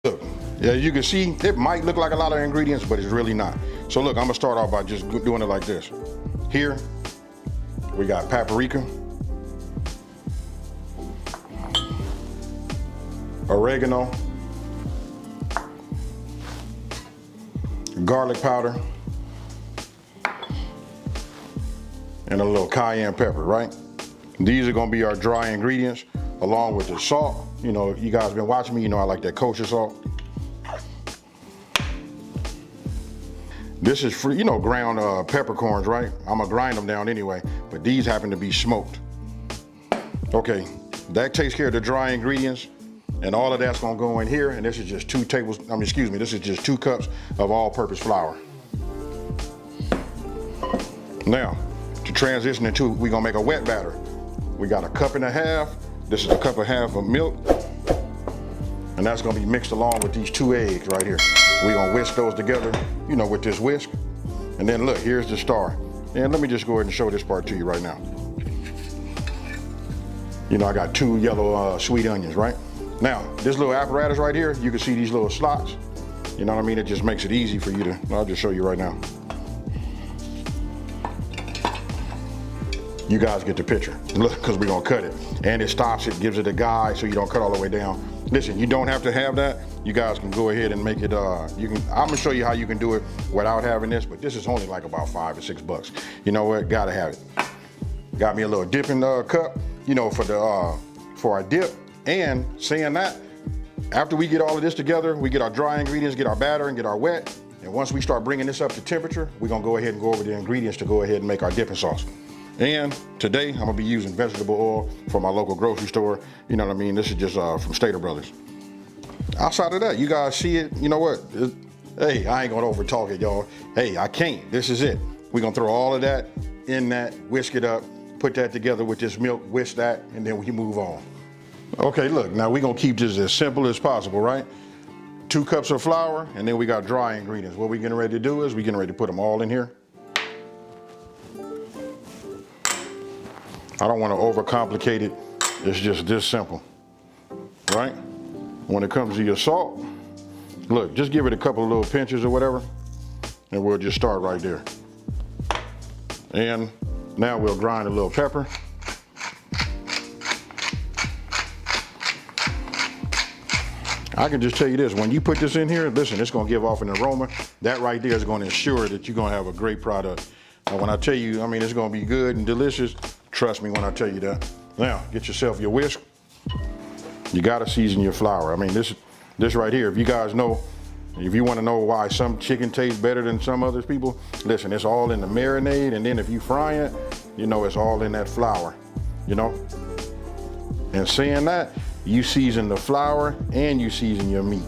Look, as you can see, it might look like a lot of ingredients, but it's really not. So look, I'm gonna start off by just doing it like this. Here, we got paprika, oregano, garlic powder, and a little cayenne pepper, right? These are gonna be our dry ingredients along with the salt. You know, you guys been watching me, you know I like that kosher salt. This is free, you know, ground peppercorns, right? I'm gonna grind them down anyway, but these happen to be smoked. Okay, that takes care of the dry ingredients, and all of that's gonna go in here, and this is just this is just 2 cups of all-purpose flour. Now, to transition into, we're gonna make a wet batter. We got 1.5 cups. This is 1.5 cups of milk, and that's gonna be mixed along with these 2 eggs right here. We're gonna whisk those together, you know, with this whisk. And then look, here's the star. And let me just go ahead and show this part to you right now. You know, I got 2 yellow sweet onions, right? Now, this little apparatus right here, you can see these little slots. You know what I mean? It just makes it easy for you to, I'll just show you right now. You guys get the picture. Look, because we're gonna cut it. And it stops it, gives it a guide so you don't cut all the way down. Listen, you don't have to have that. You guys can go ahead and make it, I'm gonna show you how you can do it without having this, but this is only like about $5 or $6. You know what, gotta have it. Got me a little dipping cup, you know, for our dip. And saying that, after we get all of this together, we get our dry ingredients, get our batter, and get our wet. And once we start bringing this up to temperature, we're gonna go ahead and go over the ingredients to go ahead and make our dipping sauce. And today, I'm gonna be using vegetable oil from my local grocery store. You know what I mean? This is just from Stater Brothers. Outside of that, you guys see it, you know what? Hey, I ain't gonna over talk it, y'all. Hey, I can't, this is it. We're gonna throw all of that in that, whisk it up, put that together with this milk, whisk that, and then we move on. Okay, look, now we're gonna keep this as simple as possible, right? 2 cups of flour, and then we got dry ingredients. What we're getting ready to do is we're getting ready to put them all in here. I don't want to overcomplicate it. It's just this simple, right? When it comes to your salt, look, just give it a couple of little pinches or whatever, and we'll just start right there. And now we'll grind a little pepper. I can just tell you this, when you put this in here, listen, it's gonna give off an aroma. That right there is gonna ensure that you're gonna have a great product. And when I tell you, I mean, it's gonna be good and delicious, trust me when I tell you that. Now, get yourself your whisk. You gotta season your flour. I mean, this right here, if you guys know, if you wanna know why some chicken tastes better than some other people, listen, it's all in the marinade, and then if you fry it, you know it's all in that flour, you know? And saying that, you season the flour and you season your meat.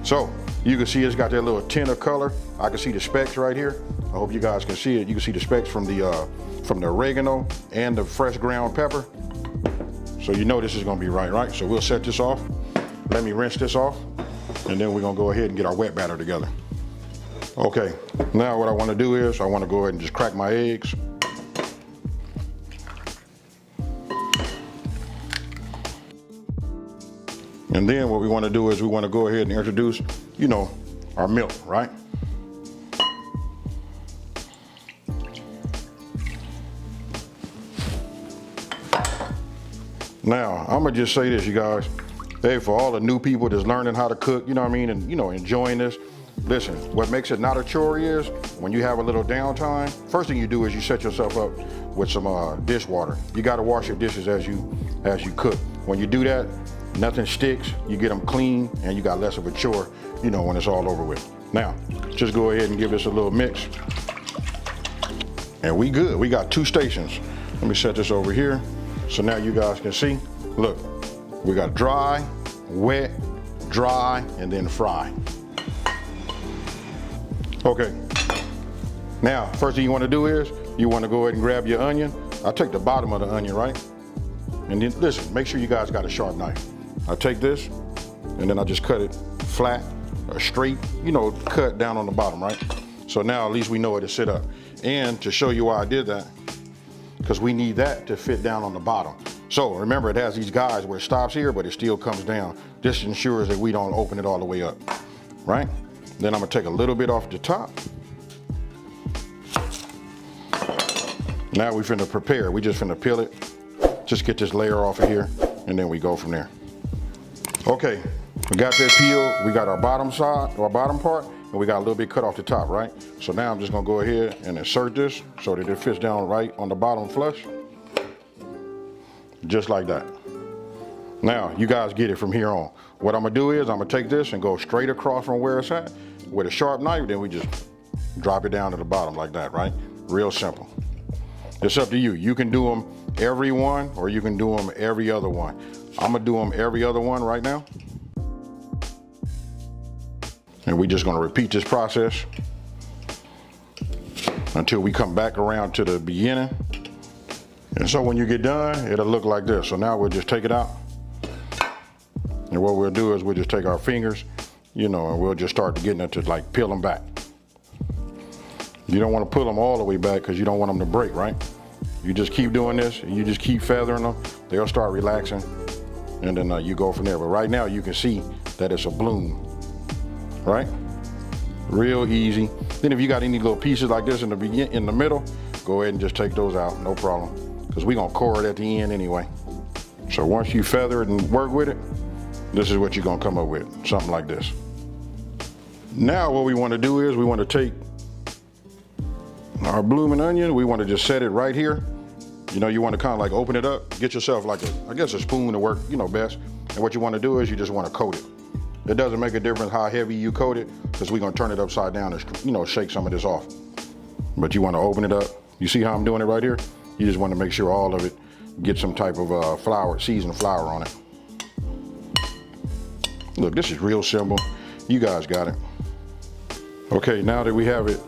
So, you can see it's got that little tint of color. I can see the specks right here. I hope you guys can see it. You can see the specks from the oregano and the fresh ground pepper. So you know this is gonna be right? So we'll set this off. Let me rinse this off, and then we're gonna go ahead and get our wet batter together. Okay, now what I wanna do is I wanna go ahead and just crack my eggs. And then what we wanna do is we wanna go ahead and introduce, you know, our milk, right? Now, I'm gonna just say this, you guys. Hey, for all the new people that's learning how to cook, you know what I mean, and you know, enjoying this, listen, what makes it not a chore is when you have a little downtime, first thing you do is you set yourself up with some dishwater. You gotta wash your dishes as you cook. When you do that, nothing sticks, you get them clean, and you got less of a chore, you know, when it's all over with. Now, just go ahead and give this a little mix. And we good, we got 2 stations. Let me set this over here. So now you guys can see, look, we got dry, wet, dry, and then fry. Okay, now, first thing you wanna do is, you wanna go ahead and grab your onion. I take the bottom of the onion, right? And then, listen, make sure you guys got a sharp knife. I take this, and then I just cut it flat or straight, you know, cut down on the bottom, right? So now at least we know where to sit up. And to show you why I did that, because we need that to fit down on the bottom. So remember, it has these guides where it stops here, but it still comes down. This ensures that we don't open it all the way up, right? Then I'm gonna take a little bit off the top. Now we finna prepare. We just finna peel it. Just get this layer off of here, and then we go from there. Okay, we got that peeled. We got our bottom side, our bottom part, and we got a little bit cut off the top, right? So now I'm just gonna go ahead and insert this so that it fits down right on the bottom flush. Just like that. Now, you guys get it from here on. What I'm gonna do is I'm gonna take this and go straight across from where it's at with a sharp knife, then we just drop it down to the bottom like that, right? Real simple. It's up to you. You can do them every one or you can do them every other one. I'm gonna do them every other one right now. And we're just gonna repeat this process until we come back around to the beginning. And so when you get done, it'll look like this. So now we'll just take it out. And what we'll do is we'll just take our fingers, you know, and we'll just start getting it to like peel them back. You don't want to pull them all the way back because you don't want them to break, right? You just keep doing this and you just keep feathering them. They'll start relaxing and then you go from there. But right now you can see that it's a bloom, right? Real easy. Then if you got any little pieces like this in the middle, go ahead and just take those out, no problem. Because we're gonna core it at the end anyway. So once you feather it and work with it, this is what you're gonna come up with, something like this. Now what we wanna do is we wanna take our blooming onion, we wanna just set it right here. You know, you wanna kinda like open it up, get yourself like a spoon to work, you know, best. And what you wanna do is you just wanna coat it. It doesn't make a difference how heavy you coat it, because we're gonna turn it upside down and, you know, shake some of this off. But you wanna open it up. You see how I'm doing it right here? You just wanna make sure all of it gets some type of flour, seasoned flour on it. Look, this is real simple. You guys got it. Okay, now that we have it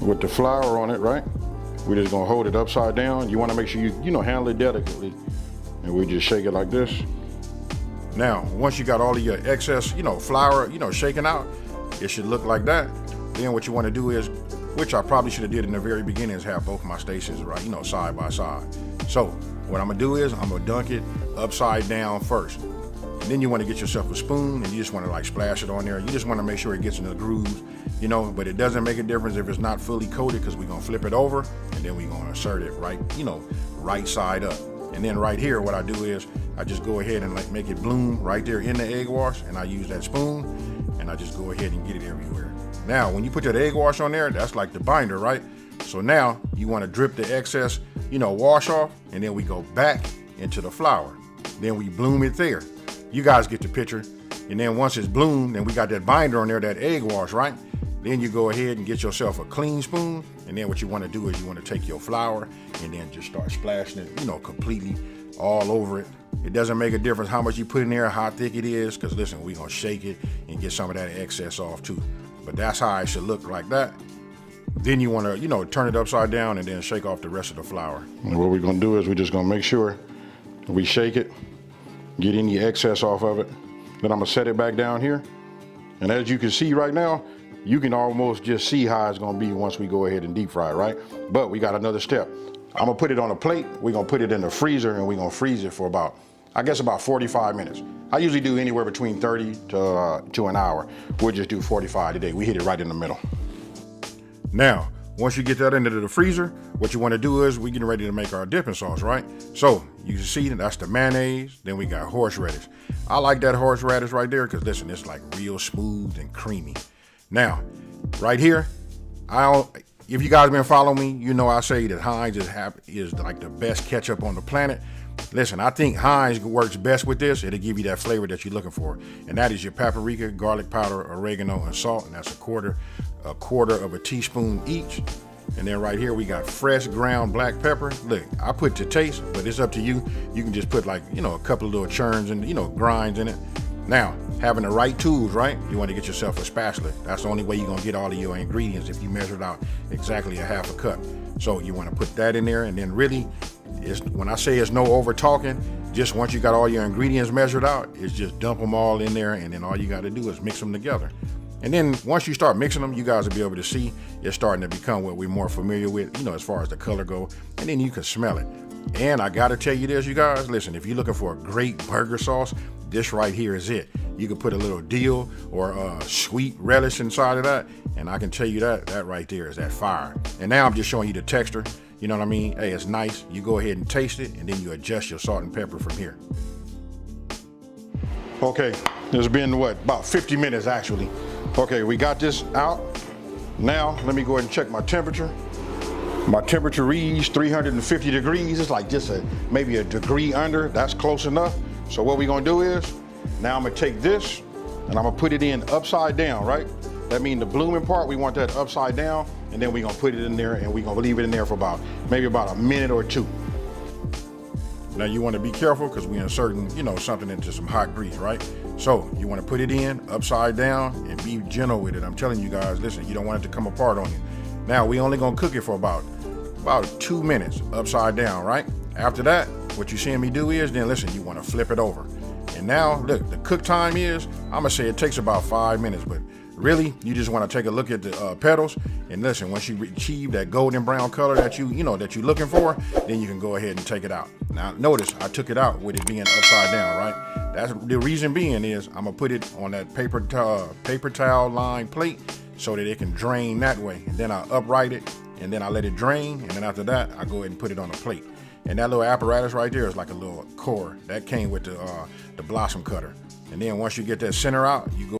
with the flour on it, right? We're just gonna hold it upside down. You wanna make sure you know, handle it delicately. And we just shake it like this. Now, once you got all of your excess, you know, flour, you know, shaken out, it should look like that. Then what you wanna do is, which I probably should have did in the very beginning, is have both my stations, right, you know, side by side. So what I'm gonna do is I'm gonna dunk it upside down first. And then you wanna get yourself a spoon and you just wanna like splash it on there. You just wanna make sure it gets in the grooves, you know, but it doesn't make a difference if it's not fully coated, because we're gonna flip it over and then we're gonna insert it right, you know, right side up. And then right here, what I do is I just go ahead and like make it bloom right there in the egg wash, and I use that spoon and I just go ahead and get it everywhere. Now, when you put that egg wash on there, that's like the binder, right? So now you wanna drip the excess, you know, wash off, and then we go back into the flour. Then we bloom it there. You guys get the picture. And then once it's bloomed, then we got that binder on there, that egg wash, right? Then you go ahead and get yourself a clean spoon. And then what you wanna do is you wanna take your flour and then just start splashing it, you know, completely all over it. It doesn't make a difference how much you put in there, how thick it is, because listen, we're gonna shake it and get some of that excess off too. But that's how it should look, like that. Then you wanna, you know, turn it upside down and then shake off the rest of the flour. And what we're gonna do is we're just gonna make sure we shake it, get any excess off of it. Then I'm gonna set it back down here. And as you can see right now, you can almost just see how it's gonna be once we go ahead and deep fry it, right? But we got another step. I'm gonna put it on a plate, we're gonna put it in the freezer, and we're gonna freeze it for about, I guess about 45 minutes. I usually do anywhere between 30 to an hour. We'll just do 45 today. We hit it right in the middle. Now, once you get that into the freezer, what you wanna do is we're getting ready to make our dipping sauce, right? So you can see that's the mayonnaise, then we got horseradish. I like that horseradish right there because listen, it's like real smooth and creamy. Now, right here, if you guys been following me, you know I say that Heinz is like the best ketchup on the planet. Listen, I think Heinz works best with this. It'll give you that flavor that you're looking for. And that is your paprika, garlic powder, oregano, and salt. And that's a quarter of a teaspoon each. And then right here, we got fresh ground black pepper. Look, I put to taste, but it's up to you. You can just put like, you know, a couple of little churns and, you know, grinds in it. Now, having the right tools, right? You want to get yourself a spatula. That's the only way you're going to get all of your ingredients if you measure it out exactly a half a cup. So you want to put that in there, and then really, when I say it's no over talking, just once you got all your ingredients measured out, it's just dump them all in there, and then all you got to do is mix them together. And then once you start mixing them, you guys will be able to see it's starting to become what we're more familiar with, you know, as far as the color go, and then you can smell it. And I gotta tell you this, you guys, listen, if you're looking for a great burger sauce, this right here is it. You can put a little dill or sweet relish inside of that, and I can tell you that right there is that fire. And now I'm just showing you the texture, you know what I mean? Hey, it's nice. You go ahead and taste it, and then you adjust your salt and pepper from here. Okay, it's been what, about 50 minutes actually. Okay, we got this out. Now, let me go ahead and check my temperature. My temperature reads 350 degrees. It's like just maybe a degree under. That's close enough. So what we're gonna do is, now I'm gonna take this and I'm gonna put it in upside down, right? That means the blooming part, we want that upside down, and then we're gonna put it in there and we're gonna leave it in there for maybe about a minute or two. Now you wanna be careful because we're inserting, something into some hot grease, right? So you wanna put it in upside down and be gentle with it. I'm telling you guys, listen, you don't want it to come apart on you. Now we only gonna cook it for about 2 minutes upside down, right? After that, what you're seeing me do is, then listen, you wanna flip it over. And now, look, the cook time is, I'm gonna say it takes about 5 minutes, but really, you just wanna take a look at the petals, and listen, once you achieve that golden brown color that you're looking for, then you can go ahead and take it out. Now, notice I took it out with it being upside down, right? That's the reason being is, I'm gonna put it on that paper towel lined plate so that it can drain that way. And then I upright it, and then I let it drain, and then after that, I go ahead and put it on a plate. And that little apparatus right there is like a little core that came with the blossom cutter. And then once you get that center out, you go